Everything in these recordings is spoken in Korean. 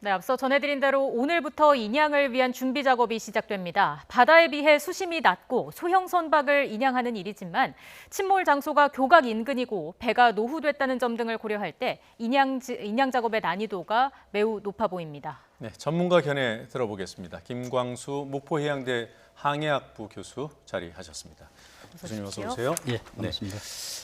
네, 앞서 전해드린 대로 오늘부터 인양을 위한 준비 작업이 시작됩니다. 바다에 비해 수심이 낮고 소형 선박을 인양하는 일이지만 침몰 장소가 교각 인근이고 배가 노후됐다는 점 등을 고려할 때 인양 작업의 난이도가 매우 높아 보입니다. 네, 전문가 견해 들어보겠습니다. 김광수 목포해양대 항해학부 교수 자리하셨습니다. 교수님 어서 오세요. 예, 반갑습니다.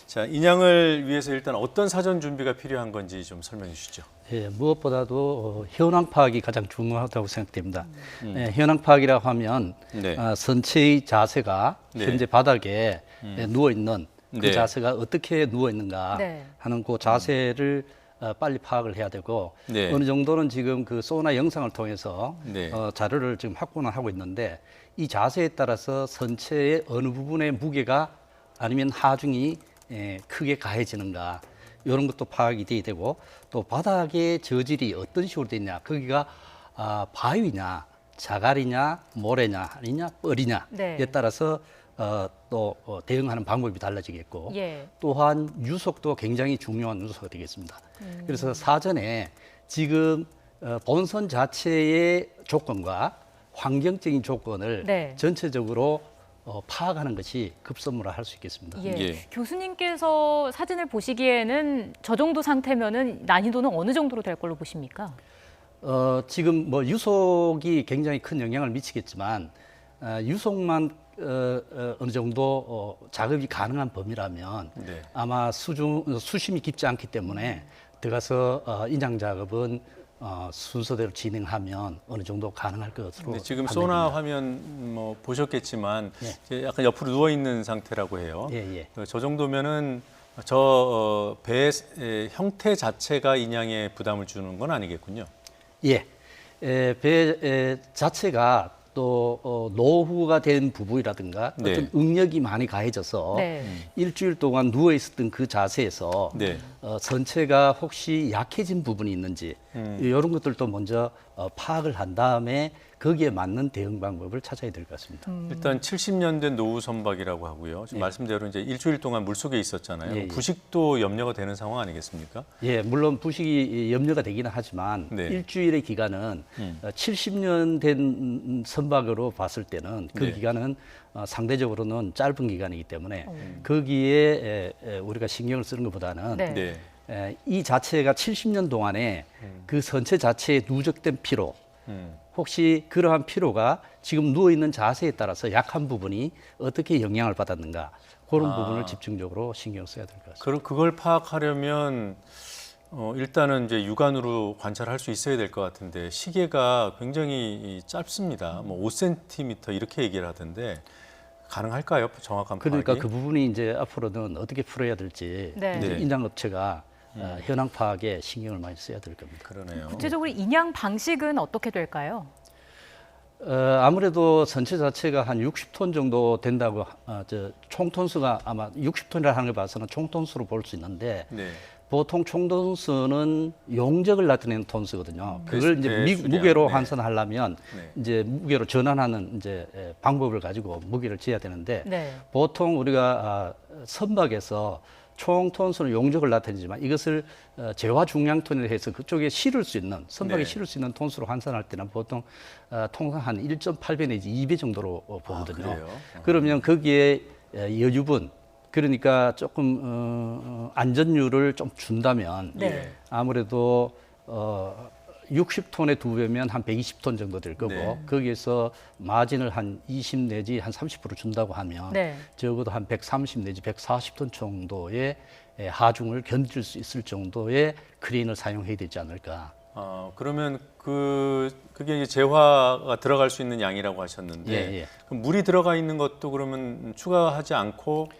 자, 인양을 위해서 일단 어떤 사전 준비가 필요한 건지 좀 설명해 주시죠. 예, 무엇보다도 현황 파악이 가장 중요하다고 생각됩니다. 예, 현황 파악이라고 하면 네. 선체의 자세가 네. 현재 바닥에 누워 있는 그 네. 자세가 어떻게 누워 있는가 네. 하는 그 자세를 빨리 파악을 해야 되고 네. 어느 정도는 지금 그 소나 영상을 통해서 네. 자료를 지금 확보는 하고 있는데 이 자세에 따라서 선체의 어느 부분의 무게가 아니면 하중이 크게 가해지는가 이런 것도 파악이 돼야 되고 또 바닥의 저질이 어떤 식으로 돼 있냐 거기가 바위냐 자갈이냐 모래냐 아니냐 뻘이냐에 네. 따라서 또 대응하는 방법이 달라지겠고 예. 또한 유속도 굉장히 중요한 요소가 되겠습니다. 그래서 사전에 지금 본선 자체의 조건과 환경적인 조건을 네. 전체적으로 파악하는 것이 급선무라 수 있겠습니다. 예. 예. 교수님께서 사진을 보시기에는 저 정도 상태면은 난이도는 어느 정도로 될 걸로 보십니까? 지금 뭐 유속이 굉장히 큰 영향을 미치겠지만 유속만 어느 정도 작업이 가능한 범위라면 네. 아마 수심이 깊지 않기 때문에 들어가서 인양 작업은 순서대로 진행하면 어느 정도 가능할 것으로 네, 지금 판단됩니다. 소나 화면 뭐 보셨겠지만 예. 이제 약간 옆으로 누워 있는 상태라고 해요. 예, 예. 저 정도면은 저 배의 형태 자체가 인양에 부담을 주는 건 아니겠군요. 예, 배 자체가 또 노후가 된 부분이라든가 네. 어떤 응력이 많이 가해져서 네. 일주일 동안 누워 있었던 그 자세에서 네. 선체가 혹시 약해진 부분이 있는지 이런 것들도 먼저 파악을 한 다음에 거기에 맞는 대응 방법을 찾아야 될 것 같습니다. 일단 70년 된 노후 선박이라고 하고요. 지금 말씀대로 이제 일주일 동안 물 속에 있었잖아요. 예, 예. 부식도 염려가 되는 상황 아니겠습니까? 예, 물론 부식이 염려가 되기는 하지만 네. 일주일의 기간은 70년 된 선박으로 봤을 때는 그 네. 기간은 상대적으로는 짧은 기간이기 때문에 거기에 우리가 신경을 쓰는 것보다는 네. 네. 이 자체가 70년 동안에 그 선체 자체에 누적된 피로 혹시 그러한 피로가 지금 누워 있는 자세에 따라서 약한 부분이 어떻게 영향을 받았는가 그런 부분을 집중적으로 신경 써야 될 것 같습니다. 그럼 그걸 파악하려면 일단은 이제 육안으로 관찰할 수 있어야 될 것 같은데 시계가 굉장히 짧습니다. 뭐 5cm 이렇게 얘기를 하던데 가능할까요? 정확한 파악이? 그러니까 그 부분이 이제 앞으로는 어떻게 풀어야 될지 네. 이제 네. 인장업체가 현황 파악에 신경을 많이 써야 될 겁니다. 그러네요. 구체적으로 인양 방식은 어떻게 될까요? 아무래도 선체 자체가 한 60톤 정도 된다고 총톤수가 아마 60톤이라 하는 걸 봐서는 총톤수로 볼 수 있는데 네. 보통 총톤수는 용적을 나타내는 톤수거든요. 그걸 이제 수량. 무게로 네. 환산하려면 네. 이제 무게로 전환하는 이제 방법을 가지고 무게를 재야 되는데 네. 보통 우리가 선박에서 총 톤수는 용적을 나타내지만 이것을 재화 중량톤이라 해서 그쪽에 실을 수 있는 선박에 네. 실을 수 있는 톤수로 환산할 때는 보통 통상 한 1.8배 내지 2배 정도로 보거든요. 그래요? 그러면 거기에 여유분 그러니까 조금 안전율을 좀 준다면 네. 아무래도 60톤의 2배면 한 120톤 정도 될 거고 네. 거기에서 마진을 한 20 내지 한 30% 준다고 하면 네. 적어도 한 130 내지 140톤 정도의 하중을 견딜 수 있을 정도의 크레인을 사용해야 되지 않을까. 그러면 그게 이제 재화가 들어갈 수 있는 양이라고 하셨는데 예, 예. 그럼 물이 들어가 있는 것도 그러면 추가하지 않고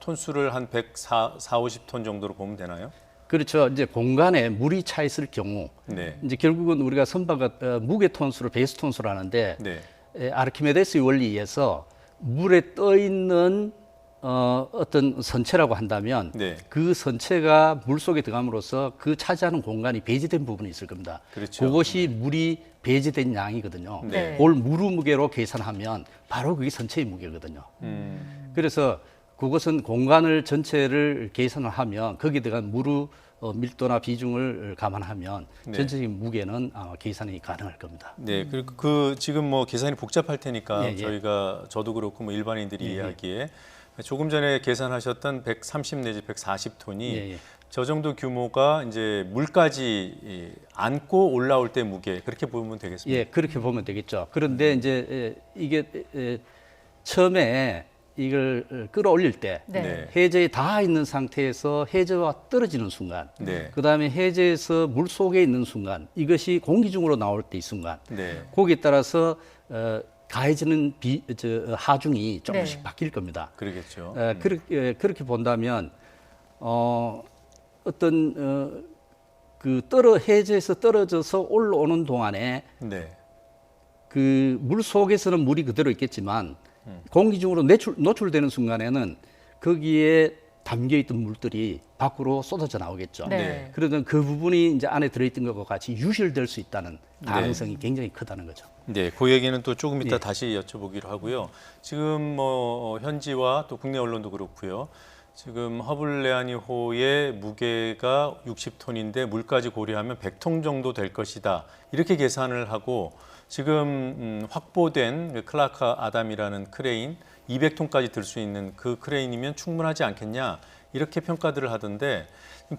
톤수를 한 150톤 정도로 보면 되나요? 그렇죠. 이제 공간에 물이 차 있을 경우 네. 이제 결국은 우리가 선박의 무게 톤수를 베이스 톤수로 하는데 네. 아르키메데스의 원리에 의해서 물에 떠 있는 어떤 선체라고 한다면 네. 그 선체가 물 속에 들어감으로써 그 차지하는 공간이 배제된 부분이 있을 겁니다. 그렇죠. 그것이 물이 배제된 양이거든요. 네. 그걸 무르 무게로 계산하면 바로 그게 선체의 무게거든요. 그래서 그것은 공간을 전체를 계산을 하면 거기에 들어간 무르 밀도나 비중을 감안하면 네. 전체적인 무게는 아마 계산이 가능할 겁니다. 네, 그리고 그 지금 뭐 계산이 복잡할 테니까 예, 예. 저희가 저도 그렇고 뭐 일반인들이 예, 예. 이해하기에 조금 전에 계산하셨던 130 내지 140톤이 예, 예. 저 정도 규모가 이제 물까지 안고 올라올 때 무게 그렇게 보면 되겠습니다. 예, 그렇게 보면 되겠죠. 그런데 이제 이게 처음에 이걸 끌어올릴 때 네. 네. 해저에 닿아 있는 상태에서 해저와 떨어지는 순간, 네. 그다음에 해저에서 물 속에 있는 순간, 이것이 공기 중으로 나올 때 이 순간, 네. 거기에 따라서 가해지는 하중이 조금씩 네. 바뀔 겁니다. 그러겠죠. 그렇게 본다면 해저에서 떨어져서 올라오는 동안에 네. 그 물 속에서는 물이 그대로 있겠지만 공기 중으로 노출되는 순간에는 거기에 담겨 있던 물들이 밖으로 쏟아져 나오겠죠. 네. 그러면 그 부분이 이제 안에 들어있던 것과 같이 유실될 수 있다는 가능성이 굉장히 크다는 거죠. 네, 그 얘기는 또 조금 이따 예. 다시 여쭤보기로 하고요. 지금 뭐 현지와 또 국내 언론도 그렇고요. 지금 허블레아니호의 무게가 60톤인데 물까지 고려하면 100톤 정도 될 것이다. 이렇게 계산을 하고 지금 확보된 그 클라크 아담이라는 크레인 200톤까지 들 수 있는 그 크레인이면 충분하지 않겠냐 이렇게 평가들을 하던데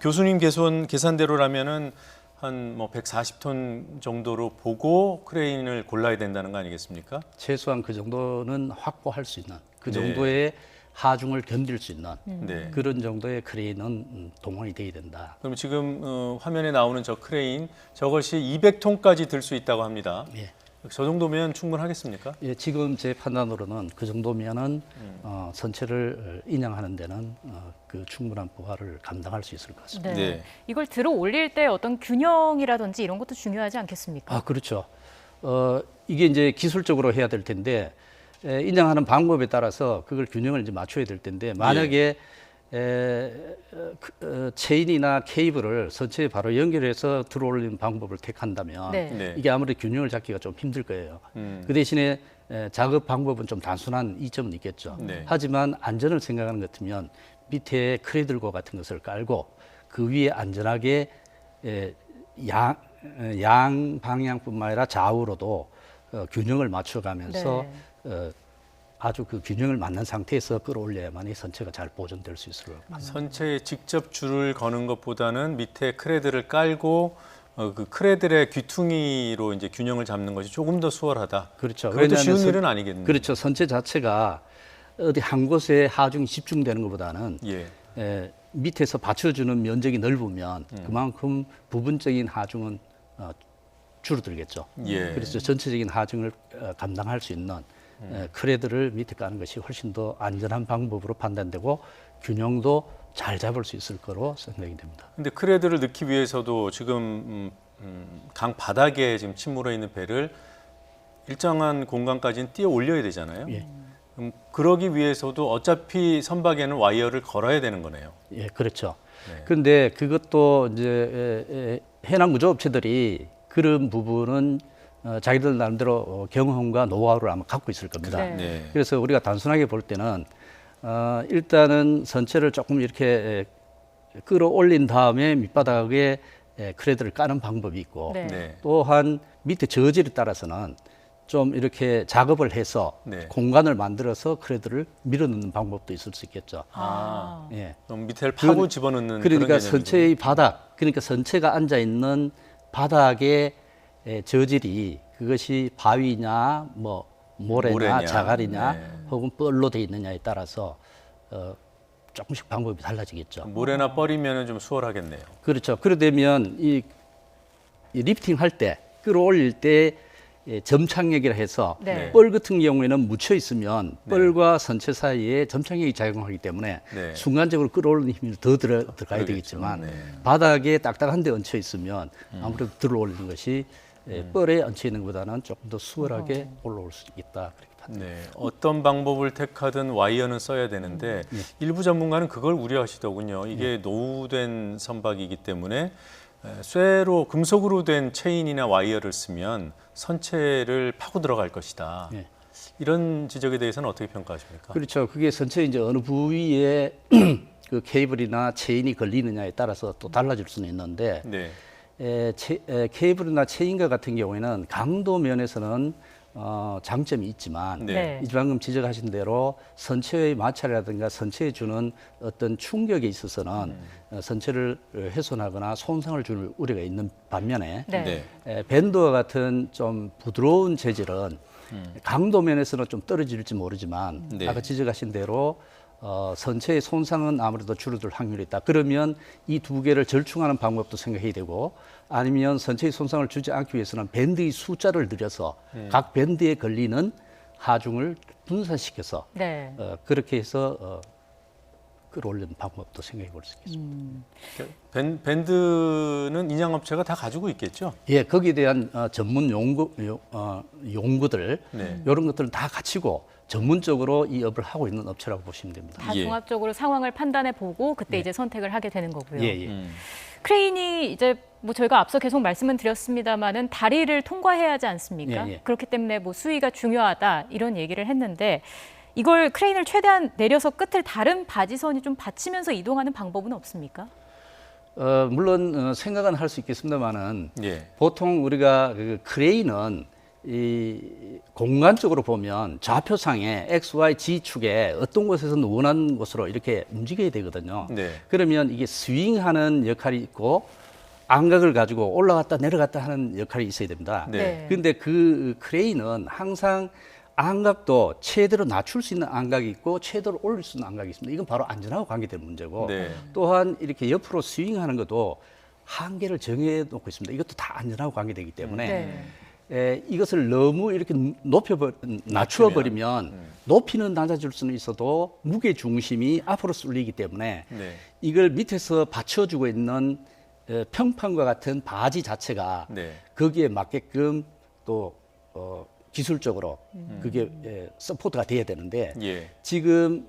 교수님 계산대로라면은 한 뭐 140톤 정도로 보고 크레인을 골라야 된다는 거 아니겠습니까? 최소한 그 정도는 확보할 수 있는 그 네. 정도의 하중을 견딜 수 있는 네. 그런 정도의 크레인은 동원이 돼야 된다. 그럼 지금 화면에 나오는 저 크레인 저것이 200톤까지 들 수 있다고 합니다. 예. 저 정도면 충분하겠습니까? 예, 지금 제 판단으로는 그 정도면은 선체를 인양하는 데는 그 충분한 부하를 감당할 수 있을 것 같습니다. 네. 네. 이걸 들어 올릴 때 어떤 균형이라든지 이런 것도 중요하지 않겠습니까? 아, 그렇죠. 이게 이제 기술적으로 해야 될 텐데 인양하는 방법에 따라서 그걸 균형을 이제 맞춰야 될 텐데 만약에 체인이나 케이블을 선체에 바로 연결해서 들어올리는 방법을 택한다면 네. 네. 이게 아무래도 균형을 잡기가 좀 힘들 거예요. 그 대신에 작업 방법은 좀 단순한 이점은 있겠죠. 네. 하지만 안전을 생각하는 것 같으면 밑에 크레들과 같은 것을 깔고 그 위에 안전하게 양 방향뿐만 아니라 좌우로도 균형을 맞춰가면서 아주 그 균형을 맞는 상태에서 끌어올려야만이 선체가 잘 보존될 수 있을 겁니다. 선체에 직접 줄을 거는 것보다는 밑에 크레드를 깔고 그 크레들의 귀퉁이로 이제 균형을 잡는 것이 조금 더 수월하다. 그렇죠. 그것도 쉬운 왜냐하면 일은 아니겠네요. 그렇죠. 선체 자체가 어디 한 곳에 하중이 집중되는 것보다는 예. 밑에서 받쳐주는 면적이 넓으면 그만큼 부분적인 하중은 줄어들겠죠. 예. 그래서 전체적인 하중을 감당할 수 있는 크레드를 밑에 까는 것이 훨씬 더 안전한 방법으로 판단되고 균형도 잘 잡을 수 있을 거로 생각이 됩니다. 근데 크레드를 넣기 위해서도 지금 강 바닥에 지금 침몰해 있는 배를 일정한 공간까지는 띄어 올려야 되잖아요. 예. 그러기 위해서도 어차피 선박에는 와이어를 걸어야 되는 거네요. 예, 그렇죠. 네. 그런데 그것도 이제 해양 구조업체들이 그런 부분은 자기들 나름대로 경험과 노하우를 아마 갖고 있을 겁니다. 네. 네. 그래서 우리가 단순하게 볼 때는 일단은 선체를 조금 이렇게 끌어올린 다음에 밑바닥에 크레드를 까는 방법이 있고 네. 네. 또한 밑에 저질에 따라서는 좀 이렇게 작업을 해서 네. 공간을 만들어서 크레드를 밀어넣는 방법도 있을 수 있겠죠. 아. 예. 그럼 밑에를 파고 집어넣는 그러니까 그런 개념이죠. 선체의 바닥, 그러니까 선체가 앉아 있는 바닥의 저질이 그것이 바위냐, 뭐 모래냐, 자갈이냐, 네. 혹은 뻘로 돼 있느냐에 따라서 조금씩 방법이 달라지겠죠. 모래나 뻘이면 좀 수월하겠네요. 그렇죠. 그러되면 이 리프팅 할 때, 끌어올릴 때 점착력이라 해서 네. 뻘 같은 경우에는 묻혀 있으면 네. 뻘과 선체 사이에 점착력이 작용하기 때문에 네. 순간적으로 끌어올리는 힘이 더 들어가야 그러겠죠. 되겠지만 네. 바닥에 딱딱한 데 얹혀 있으면 아무래도 들어올리는 것이 뻘에 얹혀 있는 것보다는 조금 더 수월하게 올라올 수 있다. 그렇게 판단합니다. 네, 어떤 방법을 택하든 와이어는 써야 되는데 일부 전문가는 그걸 우려하시더군요. 이게 노후된 선박이기 때문에 쇠로 금속으로 된 체인이나 와이어를 쓰면 선체를 파고 들어갈 것이다. 이런 지적에 대해서는 어떻게 평가하십니까? 그렇죠. 그게 선체 이제 어느 부위에 그 케이블이나 체인이 걸리느냐에 따라서 또 달라질 수는 있는데 네. 케이블이나 체인과 같은 경우에는 강도 면에서는 장점이 있지만 네. 네. 이 방금 지적하신 대로 선체의 마찰이라든가 선체에 주는 어떤 충격에 있어서는 선체를 훼손하거나 손상을 줄 우려가 있는 반면에 네. 밴드와 같은 좀 부드러운 재질은 강도 면에서는 좀 떨어질지 모르지만 네. 아까 지적하신 대로 선체의 손상은 아무래도 줄어들 확률이 있다. 그러면 이 두 개를 절충하는 방법도 생각해야 되고 아니면 선체의 손상을 주지 않기 위해서는 밴드의 숫자를 늘려서 각 밴드에 걸리는 하중을 분산시켜서 네. 그렇게 해서 끌어올리는 방법도 생각해 볼 수 있겠습니다. 밴드는 인양업체가 다 가지고 있겠죠? 예, 거기에 대한 전문 용구들 네. 이런 것들은 다 갖추고 전문적으로 이 업을 하고 있는 업체라고 보시면 됩니다. 다 예. 종합적으로 상황을 판단해 보고 그때 이제 선택을 하게 되는 거고요. 예, 예. 크레인이 이제 뭐 저희가 앞서 계속 말씀은 드렸습니다만은 다리를 통과해야 하지 않습니까? 예, 예. 그렇기 때문에 뭐 수위가 중요하다 이런 얘기를 했는데 이걸 크레인을 최대한 내려서 끝을 다른 바지선이 좀 받치면서 이동하는 방법은 없습니까? 물론 생각은 할 수 있겠습니다만은 예. 보통 우리가 그 크레인은 이 공간적으로 보면 좌표상에 X, Y, Z 축에 어떤 곳에서는 원하는 곳으로 이렇게 움직여야 되거든요. 네. 그러면 이게 스윙하는 역할이 있고 안각을 가지고 올라갔다 내려갔다 하는 역할이 있어야 됩니다. 네. 근데 그 크레인은 항상 안각도 최대로 낮출 수 있는 안각이 있고 최대로 올릴 수 있는 안각이 있습니다. 이건 바로 안전하고 관계된 문제고 네. 또한 이렇게 옆으로 스윙하는 것도 한계를 정해 놓고 있습니다. 이것도 다 안전하고 관계되기 때문에 이것을 너무 이렇게 낮추어 버리면 높이는 낮아질 수는 있어도 무게 중심이 앞으로 쏠리기 때문에 네. 이걸 밑에서 받쳐주고 있는 평판과 같은 바지 자체가 네. 거기에 맞게끔 또 기술적으로 그게 서포트가 돼야 되는데 예. 지금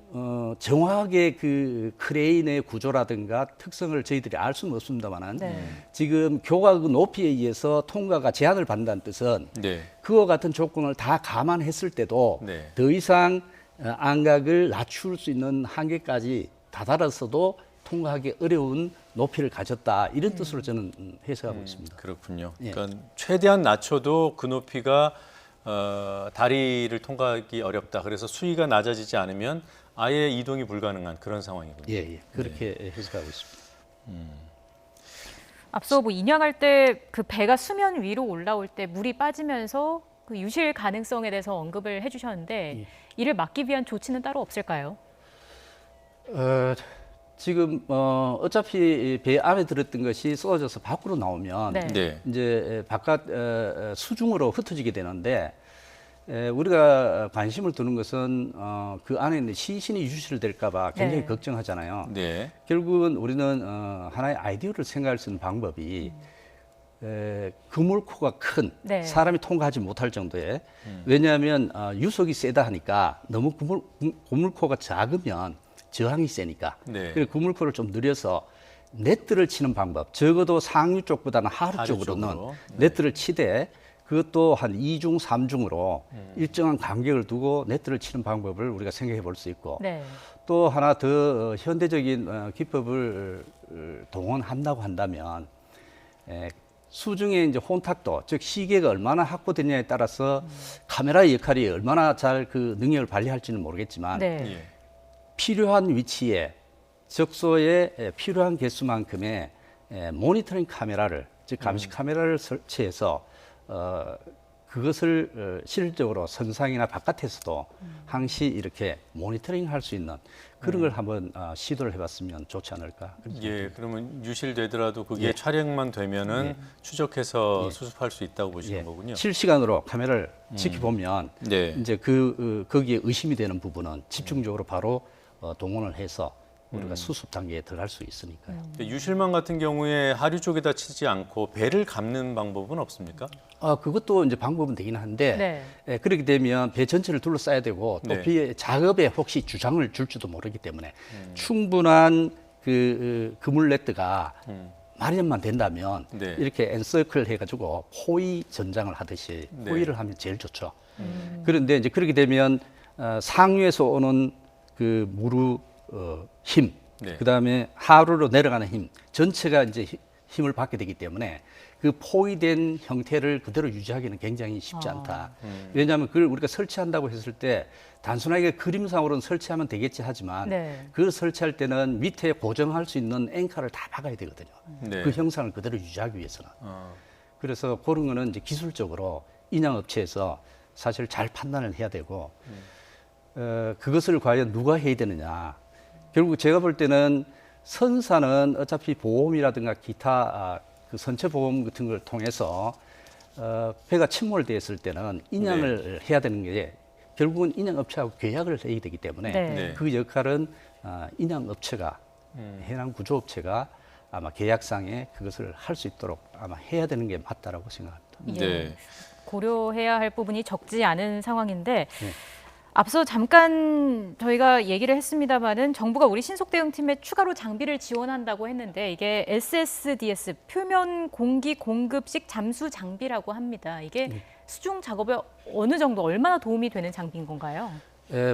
정확하게 그 크레인의 구조라든가 특성을 저희들이 알 수는 없습니다만은 네. 지금 교각 높이에 의해서 통과가 제한을 받는다는 뜻은 네. 그와 같은 조건을 다 감안했을 때도 네. 더 이상 안각을 낮출 수 있는 한계까지 다다랐어도 통과하기 어려운 높이를 가졌다 이런 뜻으로 저는 해석하고 있습니다. 그렇군요. 예. 그러니까 최대한 낮춰도 그 높이가 다리를 통과하기 어렵다. 그래서 수위가 낮아지지 않으면 아예 이동이 불가능한 그런 상황이군요. 예, 예. 그렇게 해석하고 있습니다. 앞서 뭐 인양할 때 그 배가 수면 위로 올라올 때 물이 빠지면서 그 유실 가능성에 대해서 언급을 해주셨는데 이를 막기 위한 조치는 따로 없을까요? 지금 어차피 배 안에 들었던 것이 쏟아져서 밖으로 나오면 네. 네. 이제 바깥 수중으로 흩어지게 되는데 우리가 관심을 두는 것은 그 안에 있는 시신이 유실될까봐 굉장히 네. 걱정하잖아요. 네. 결국은 우리는 하나의 아이디어를 생각할 수 있는 방법이 그물코가 큰 네. 사람이 통과하지 못할 정도의 왜냐하면 유속이 세다 하니까 너무 그물코가 작으면 저항이 세니까 네. 그래서 그물코를 좀 늘려서 네트를 치는 방법 적어도 상류 쪽보다는 하류 쪽으로는 쪽으로. 네트를 치되 그것도 한 2중, 3중으로 일정한 간격을 두고 네트를 치는 방법을 우리가 생각해 볼 수 있고 네. 또 하나 더 현대적인 기법을 동원한다고 한다면 수중에 이제 혼탁도 즉 시계가 얼마나 확보되냐에 따라서 카메라의 역할이 얼마나 잘 그 능력을 발휘할지는 모르겠지만 네. 예. 필요한 위치에 적소에 필요한 개수만큼의 모니터링 카메라를 즉 감시 카메라를 설치해서 그것을 실질적으로 선상이나 바깥에서도 항시 이렇게 모니터링 할 수 있는 그런 걸 한번 시도를 해봤으면 좋지 않을까. 예, 그러면 유실되더라도 그게 예. 촬영만 되면은 추적해서 수습할 수 있다고 보시는 예, 거군요. 실시간으로 카메라를 지켜보면 네. 이제 거기에 의심이 되는 부분은 집중적으로 바로 동원을 해서 우리가 수습 단계에 들어갈 수 있으니까요. 유실망 같은 경우에 하류 쪽에다 치지 않고 배를 감는 방법은 없습니까? 그것도 이제 방법은 되긴 한데 네. 그렇게 되면 배 전체를 둘러싸야 되고 또 네. 작업에 혹시 주장을 줄지도 모르기 때문에 충분한 그 그물 네트가 마련만 된다면 네. 이렇게 엔서클 해가지고 포위 전장을 하듯이 네. 포위를 하면 제일 좋죠. 그런데 이제 그렇게 되면 상류에서 오는 그 무르 힘 네. 그다음에 하루로 내려가는 힘 전체가 이제 힘을 받게 되기 때문에 그 포위된 형태를 그대로 유지하기는 굉장히 쉽지 않다. 왜냐하면 그걸 우리가 설치한다고 했을 때 단순하게 그림상으로는 설치하면 되겠지 하지만 네. 그 설치할 때는 밑에 고정할 수 있는 앵커를 다 박아야 되거든요. 네. 그 형상을 그대로 유지하기 위해서는. 그래서 그런 거는 이제 기술적으로 인양업체에서 사실 잘 판단을 해야 되고 그것을 과연 누가 해야 되느냐. 결국 제가 볼 때는 선사는 어차피 보험이라든가 기타 그 선체 보험 같은 걸 통해서 배가 침몰되었을 때는 인양을 해야 되는 게 결국은 인양업체하고 계약을 해야 되기 때문에 네. 네. 그 역할은 인양업체가 해양 구조업체가 아마 계약상에 그것을 할 수 있도록 아마 해야 되는 게 맞다라고 생각합니다. 예. 네. 고려해야 할 부분이 적지 않은 상황인데 앞서 잠깐 저희가 얘기를 했습니다마는 정부가 우리 신속대응팀에 추가로 장비를 지원한다고 했는데 이게 SSDS 표면 공기 공급식 잠수 장비라고 합니다. 이게 수중 작업에 어느 정도 얼마나 도움이 되는 장비인 건가요?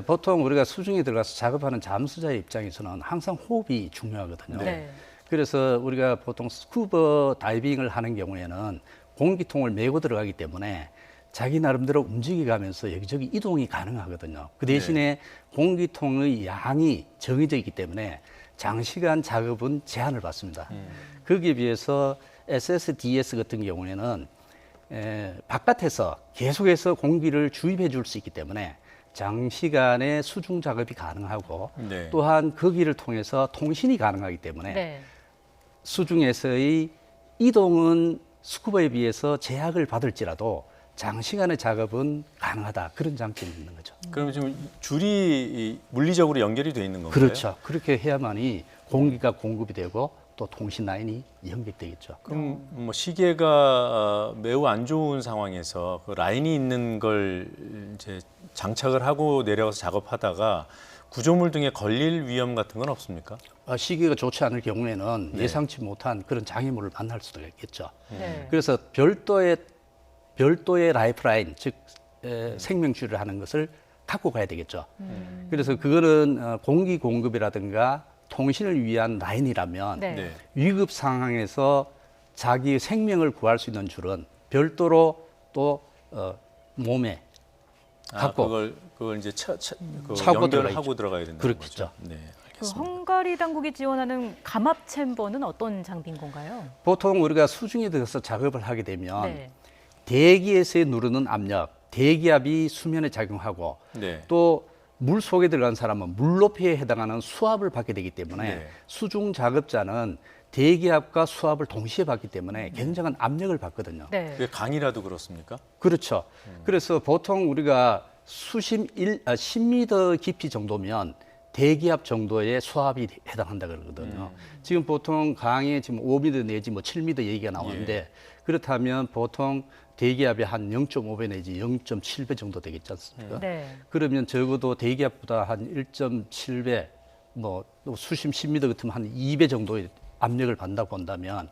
보통 우리가 수중에 들어가서 작업하는 잠수자의 입장에서는 항상 호흡이 중요하거든요. 네. 그래서 우리가 보통 스쿠버 다이빙을 하는 경우에는 공기통을 메고 들어가기 때문에 자기 나름대로 움직여가면서 여기저기 이동이 가능하거든요. 그 대신에 공기통의 양이 정해져 있기 때문에 장시간 작업은 제한을 받습니다. 거기에 비해서 SSDS 같은 경우에는 바깥에서 계속해서 공기를 주입해 줄 수 있기 때문에 장시간의 수중 작업이 가능하고 네. 또한 거기를 통해서 통신이 가능하기 때문에 네. 수중에서의 이동은 스쿠버에 비해서 제약을 받을지라도 장시간의 작업은 가능하다. 그런 장점이 있는 거죠. 그럼 지금 줄이 물리적으로 연결이 돼 있는 건가요? 그렇죠. 그렇게 해야만이 공기가 공급이 되고 또 통신 라인이 연결되겠죠. 그럼 뭐 시계가 매우 안 좋은 상황에서 그 라인이 있는 걸 이제 장착을 하고 내려가서 작업하다가 구조물 등에 걸릴 위험 같은 건 없습니까? 시계가 좋지 않을 경우에는 예상치 못한 그런 장애물을 만날 수도 있겠죠. 네. 그래서 별도의 라이프라인, 즉 생명줄을 하는 것을 갖고 가야 되겠죠. 그래서 그거는 공기 공급이라든가 통신을 위한 라인이라면 네. 네. 위급 상황에서 자기 생명을 구할 수 있는 줄은 별도로 또 몸에 갖고 그걸 이제 그 차고 연결하고 들어가야 된다는 그렇겠죠. 거죠. 네, 그 알겠습니다. 헝가리 당국이 지원하는 감압 챔버는 어떤 장비인 건가요? 보통 우리가 수중에 들어서 작업을 하게 되면 네. 대기에서 누르는 압력, 대기압이 수면에 작용하고 네. 또 물 속에 들어간 사람은 물 높이에 해당하는 수압을 받게 되기 때문에 네. 수중 작업자는 대기압과 수압을 동시에 받기 때문에 굉장한 압력을 받거든요. 네. 그게 강이라도 그렇습니까? 그렇죠. 그래서 보통 우리가 10m 깊이 정도면 대기압 정도의 수압이 해당한다 그러거든요. 지금 보통 강에 지금 5m 내지 뭐 7m 얘기가 나오는데 그렇다면 보통 대기압이 한 0.5배 내지 0.7배 정도 되겠지 않습니까? 네. 그러면 적어도 대기압보다 한 1.7배, 뭐 수심 10m 같으면 한 2배 정도의 압력을 받는다고 본다면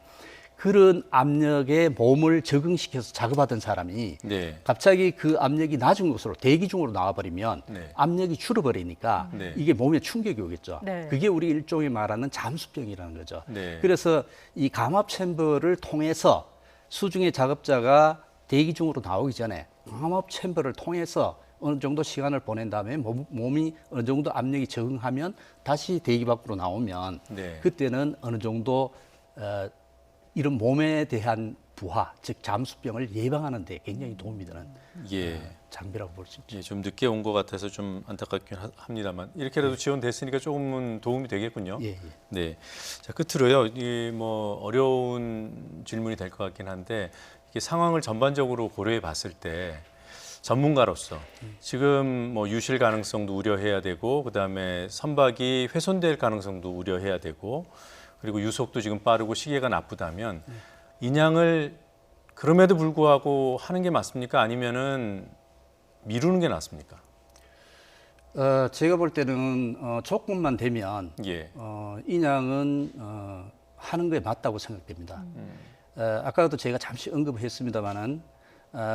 그런 압력에 몸을 적응시켜서 작업하던 사람이 네. 갑자기 그 압력이 낮은 곳으로 대기 중으로 나와버리면 네. 압력이 줄어버리니까 네. 이게 몸에 충격이 오겠죠. 네. 그게 우리 일종의 말하는 잠수병이라는 거죠. 네. 그래서 이 감압 챔버를 통해서 수중의 작업자가 대기 중으로 나오기 전에 감압 챔버를 통해서 어느 정도 시간을 보낸 다음에 몸이 어느 정도 압력이 적응하면 다시 대기 밖으로 나오면 네. 그때는 어느 정도 이런 몸에 대한 부하, 즉 잠수병을 예방하는 데 굉장히 도움이 되는 예. 장비라고 볼 수 있죠. 예, 좀 늦게 온 것 같아서 좀 안타깝긴 합니다만 이렇게라도 지원됐으니까 조금은 도움이 되겠군요. 예, 예. 네. 자, 끝으로요. 이 뭐 어려운 질문이 될 것 같긴 한데 이게 상황을 전반적으로 고려해 봤을 때 전문가로서 지금 뭐 유실 가능성도 우려해야 되고 그다음에 선박이 훼손될 가능성도 우려해야 되고 그리고 유속도 지금 빠르고 시계가 나쁘다면 인양을 그럼에도 불구하고 하는 게 맞습니까? 아니면은 미루는 게 낫습니까? 제가 볼 때는 조건만 되면 예. 인양은 하는 게 맞다고 생각됩니다. 아까도 제가 잠시 언급했습니다마는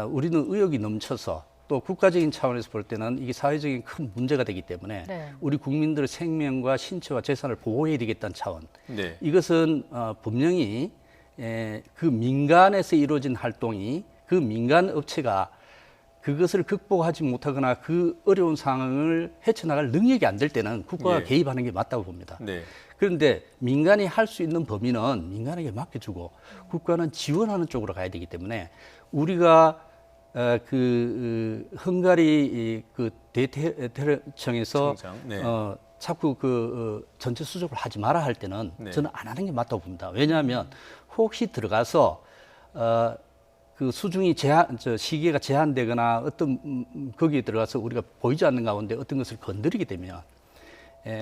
우리는 의욕이 넘쳐서 또 국가적인 차원에서 볼 때는 이게 사회적인 큰 문제가 되기 때문에 네. 우리 국민들의 생명과 신체와 재산을 보호해야 되겠다는 차원. 네. 이것은 분명히 그 민간에서 이루어진 활동이 그 민간 업체가 그것을 극복하지 못하거나 그 어려운 상황을 헤쳐나갈 능력이 안 될 때는 국가가 예. 개입하는 게 맞다고 봅니다. 네. 그런데 민간이 할 수 있는 범위는 민간에게 맡겨주고 국가는 지원하는 쪽으로 가야 되기 때문에 우리가 헝가리 그 대테러청에서 청장, 네. 자꾸 전체 수접을 하지 마라 할 때는 네. 저는 안 하는 게 맞다고 봅니다. 왜냐하면 혹시 들어가서 그 수중이 시기가 제한되거나 어떤 거기에 들어가서 우리가 보이지 않는 가운데 어떤 것을 건드리게 되면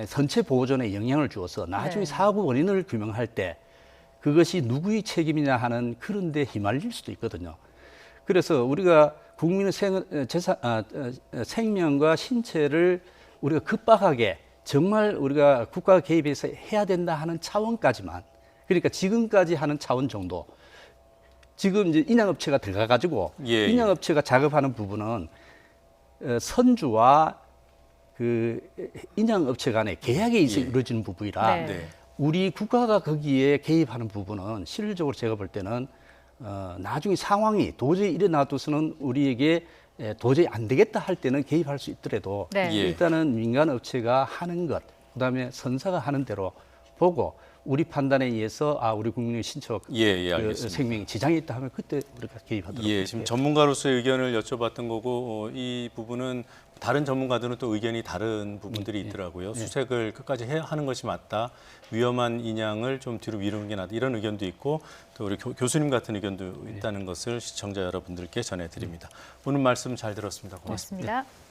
선체 보호전에 영향을 주어서 나중에 네. 사고 원인을 규명할 때 그것이 누구의 책임이냐 하는 그런 데 휘말릴 수도 있거든요. 그래서 우리가 국민의 생명과 신체를 우리가 급박하게 정말 우리가 국가 개입해서 해야 된다 하는 차원까지만, 그러니까 지금까지 하는 차원 정도. 지금 이제 인양업체가 들어가가지고 예. 인양업체가 작업하는 부분은 선주와 그 인양업체 간의 계약에 의해서 예. 이루어지는 부분이라 네. 네. 우리 국가가 거기에 개입하는 부분은 실질적으로 제가 볼 때는 나중에 상황이 도저히 일어나둬서는 우리에게 도저히 안 되겠다 할 때는 개입할 수 있더라도 네. 예. 일단은 민간 업체가 하는 것, 그다음에 선사가 하는 대로 보고 우리 판단에 의해서 우리 국민의 신체와 예, 그 알겠습니다. 생명이 지장이 있다 하면 그때 우리가 개입하도록 예, 지금 전문가로서의 의견을 여쭤봤던 거고 이 부분은 다른 전문가들은 또 의견이 다른 부분들이 있더라고요. 수색을 끝까지 해야 하는 것이 맞다. 위험한 인양을 좀 뒤로 미루는 게 낫다. 이런 의견도 있고 또 우리 교수님 같은 의견도 있다는 것을 시청자 여러분들께 전해드립니다. 오늘 말씀 잘 들었습니다. 고맙습니다. 고맙습니다.